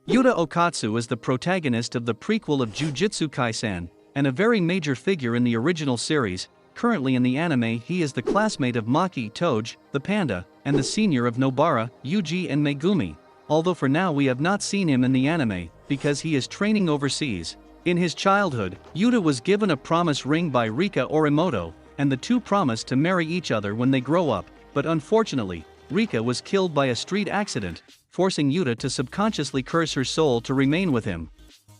Yuta Okkotsu is the protagonist of the prequel of Jujutsu Kaisen, and a very major figure in the original series. Currently in the anime he is the classmate of Maki, Toge, the panda, and the senior of Nobara, Yuji and Megumi. Although for now we have not seen him in the anime, because he is training overseas. In his childhood, Yuta was given a promise ring by Rika Orimoto, and the two promised to marry each other when they grow up, but unfortunately, Rika was killed by a street accident, forcing Yuta to subconsciously curse her soul to remain with him.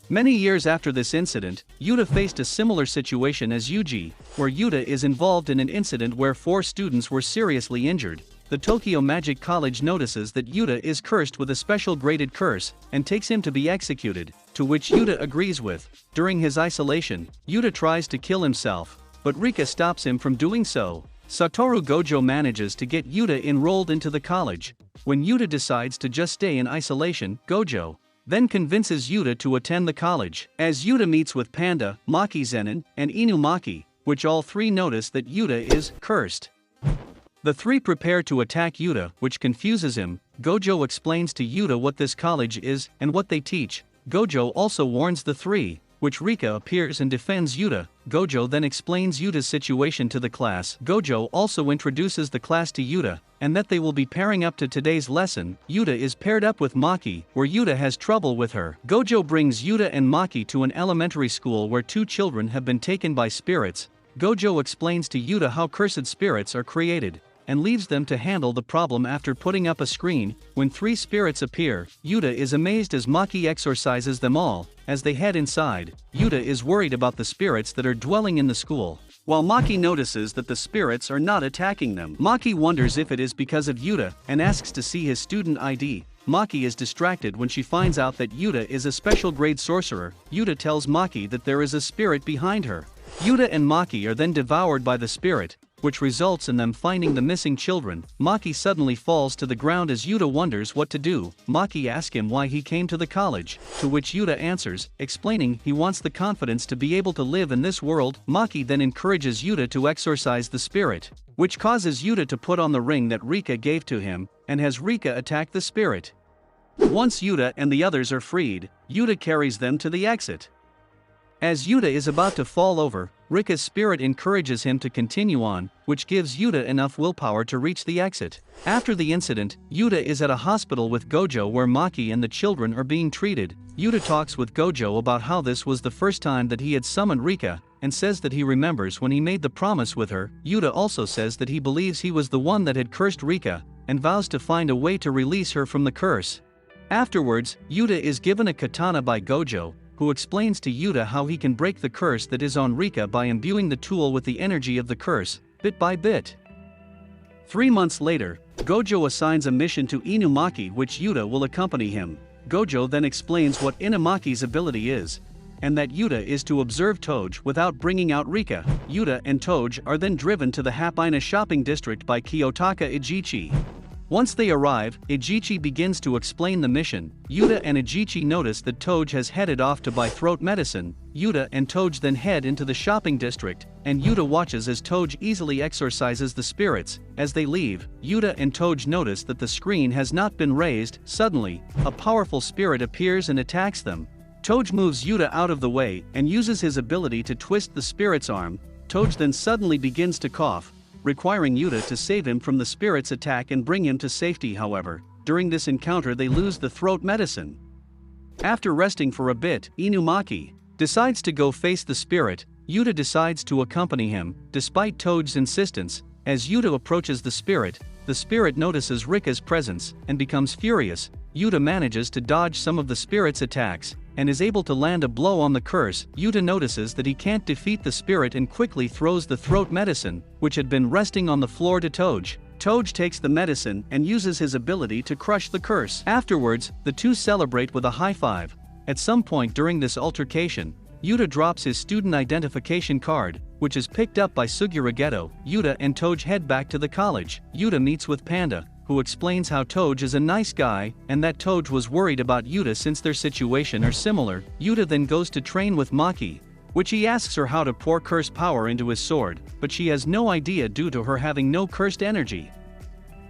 Many years after this incident, Yuta faced a similar situation as Yuji, where Yuta is involved in an incident where 4 students were seriously injured. The Tokyo Magic College notices that Yuta is cursed with a special graded curse, and takes him to be executed, to which Yuta agrees with. During his isolation, Yuta tries to kill himself, but Rika stops him from doing so. Satoru Gojo manages to get Yuta enrolled into the college. When Yuta decides to just stay in isolation, Gojo then convinces Yuta to attend the college. As Yuta meets with Panda, Maki Zenin, and Inumaki, which all 3 notice that Yuta is cursed. The 3 prepare to attack Yuta, which confuses him. Gojo explains to Yuta what this college is and what they teach. Gojo also warns the 3, which Rika appears and defends Yuta. Gojo then explains Yuta's situation to the class. Gojo also introduces the class to Yuta, and that they will be pairing up to today's lesson. Yuta is paired up with Maki, where Yuta has trouble with her. Gojo brings Yuta and Maki to an elementary school where 2 children have been taken by spirits. Gojo explains to Yuta how cursed spirits are created, and leaves them to handle the problem after putting up a screen. When 3 spirits appear, Yuta is amazed as Maki exorcises them all. As they head inside, Yuta is worried about the spirits that are dwelling in the school, while Maki notices that the spirits are not attacking them. Maki wonders if it is because of Yuta, and asks to see his student ID. Maki is distracted when she finds out that Yuta is a special grade sorcerer. Yuta tells Maki that there is a spirit behind her. Yuta and Maki are then devoured by the spirit, which results in them finding the missing children. Maki suddenly falls to the ground as Yuta wonders what to do. Maki asks him why he came to the college, to which Yuta answers, explaining he wants the confidence to be able to live in this world. Maki then encourages Yuta to exorcise the spirit, which causes Yuta to put on the ring that Rika gave to him, and has Rika attack the spirit. Once Yuta and the others are freed, Yuta carries them to the exit. As Yuta is about to fall over, Rika's spirit encourages him to continue on, which gives Yuta enough willpower to reach the exit. After the incident, Yuta is at a hospital with Gojo where Maki and the children are being treated. Yuta talks with Gojo about how this was the first time that he had summoned Rika, and says that he remembers when he made the promise with her. Yuta also says that he believes he was the one that had cursed Rika, and vows to find a way to release her from the curse. Afterwards, Yuta is given a katana by Gojo, who explains to Yuta how he can break the curse that is on Rika by imbuing the tool with the energy of the curse, bit by bit. 3 months later, Gojo assigns a mission to Inumaki which Yuta will accompany him. Gojo then explains what Inumaki's ability is, and that Yuta is to observe Toge without bringing out Rika. Yuta and Toge are then driven to the Hapina shopping district by Kiyotaka Ijichi. Once they arrive, Ijichi begins to explain the mission. Yuta and Ijichi notice that Toge has headed off to buy throat medicine. Yuta and Toge then head into the shopping district, and Yuta watches as Toge easily exorcises the spirits. As they leave, Yuta and Toge notice that the screen has not been raised. Suddenly, a powerful spirit appears and attacks them. Toge moves Yuta out of the way and uses his ability to twist the spirit's arm. Toge then suddenly begins to cough, requiring Yuta to save him from the spirit's attack and bring him to safety. However, during this encounter they lose the throat medicine. After resting for a bit, Inumaki decides to go face the spirit. Yuta decides to accompany him, despite Toge's insistence. As Yuta approaches the spirit notices Rika's presence, and becomes furious. Yuta manages to dodge some of the spirit's attacks, and is able to land a blow on the curse. Yuta notices that he can't defeat the spirit and quickly throws the throat medicine, which had been resting on the floor, to Toge. Toge takes the medicine and uses his ability to crush the curse. Afterwards, the two celebrate with a high five. At some point during this altercation, Yuta drops his student identification card, which is picked up by Sugura Geto. Yuta and Toge head back to the college. Yuta meets with Panda, who explains how Toge is a nice guy, and that Toge was worried about Yuta since their situation are similar. Yuta then goes to train with Maki, which he asks her how to pour curse power into his sword, but she has no idea due to her having no cursed energy.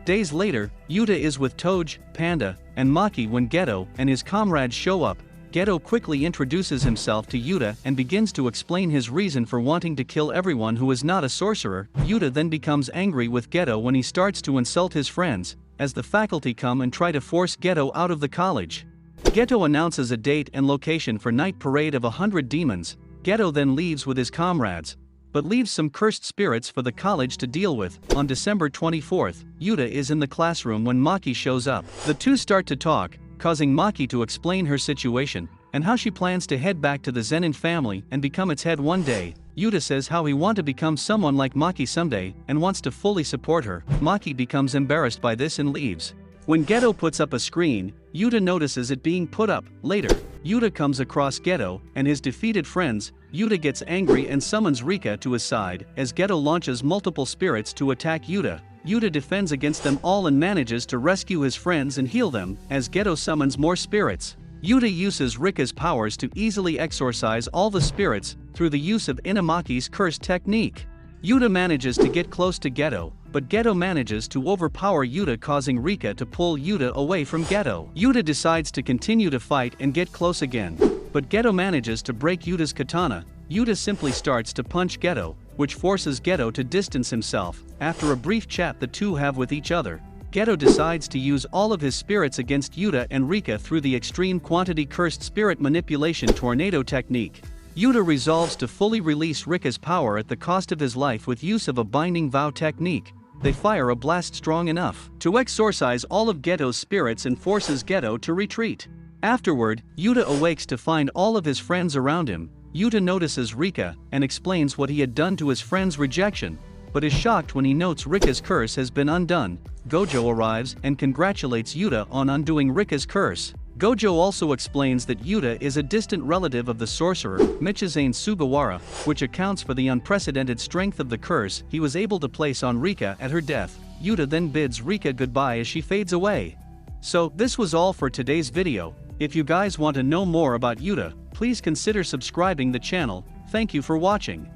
Days later, Yuta is with Toge, Panda, and Maki when Geto and his comrades show up. Geto quickly introduces himself to Yuta and begins to explain his reason for wanting to kill everyone who is not a sorcerer. Yuta then becomes angry with Geto when he starts to insult his friends, as the faculty come and try to force Geto out of the college. Geto announces a date and location for night parade of 100 demons. Geto then leaves with his comrades, but leaves some cursed spirits for the college to deal with. On December 24th, Yuta is in the classroom when Maki shows up. The two start to talk, causing Maki to explain her situation, and how she plans to head back to the Zenin family and become its head one day. Yuta says how he wants to become someone like Maki someday, and wants to fully support her. Maki becomes embarrassed by this and leaves. When Geto puts up a screen, Yuta notices it being put up. Later, Yuta comes across Geto and his defeated friends. Yuta gets angry and summons Rika to his side, as Geto launches multiple spirits to attack Yuta. Yuta defends against them all and manages to rescue his friends and heal them, as Geto summons more spirits. Yuta uses Rika's powers to easily exorcise all the spirits through the use of Inamaki's curse technique. Yuta manages to get close to Geto, but Geto manages to overpower Yuta, causing Rika to pull Yuta away from Geto. Yuta decides to continue to fight and get close again, but Geto manages to break Yuta's katana. Yuta simply starts to punch Geto, which forces Geto to distance himself. After a brief chat the two have with each other, Geto decides to use all of his spirits against Yuta and Rika through the extreme quantity cursed spirit manipulation tornado technique. Yuta resolves to fully release Rika's power at the cost of his life with use of a binding vow technique. They fire a blast strong enough to exorcise all of Geto's spirits and forces Geto to retreat. Afterward, Yuta awakes to find all of his friends around him. Yuta notices Rika and explains what he had done to his friend's rejection, but is shocked when he notes Rika's curse has been undone. Gojo arrives and congratulates Yuta on undoing Rika's curse. Gojo also explains that Yuta is a distant relative of the sorcerer, Michizane Sugawara, which accounts for the unprecedented strength of the curse he was able to place on Rika at her death. Yuta then bids Rika goodbye as she fades away. So, this was all for today's video. If you guys want to know more about Yuta, please consider subscribing the channel. Thank you for watching.